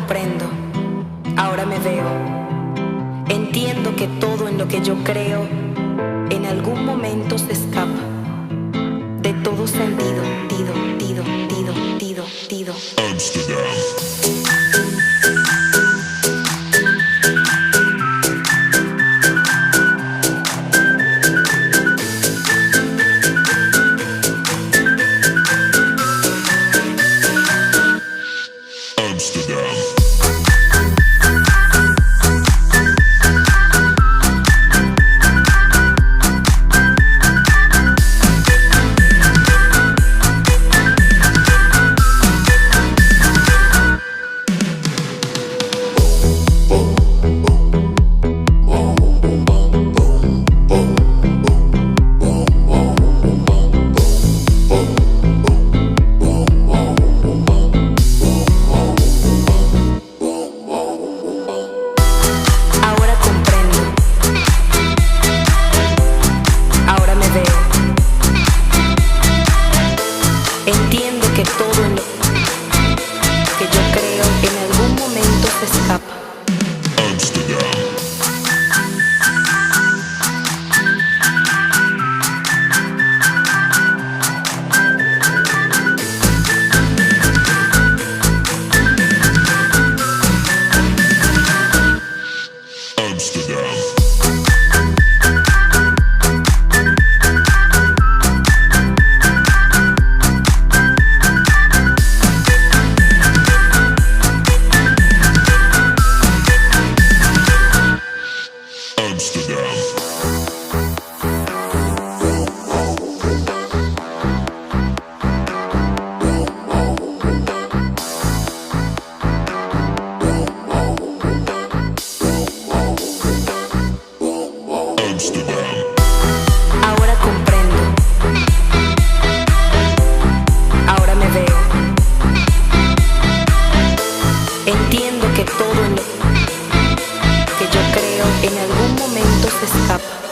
comprendo, ahora me veo. Entiendo que todo en lo que yo creo en algún momento se escapa de todo sentido, tido. Amsterdam. Amsterdam. Entiendo que todo en lo que yo creo en algún momento se escapa. Amsterdam. Amsterdam. Amsterdam. Amsterdam. Ahora comprendo, ahora me veo. Entiendo que todo en lo que yo creo en algún momento se escapa.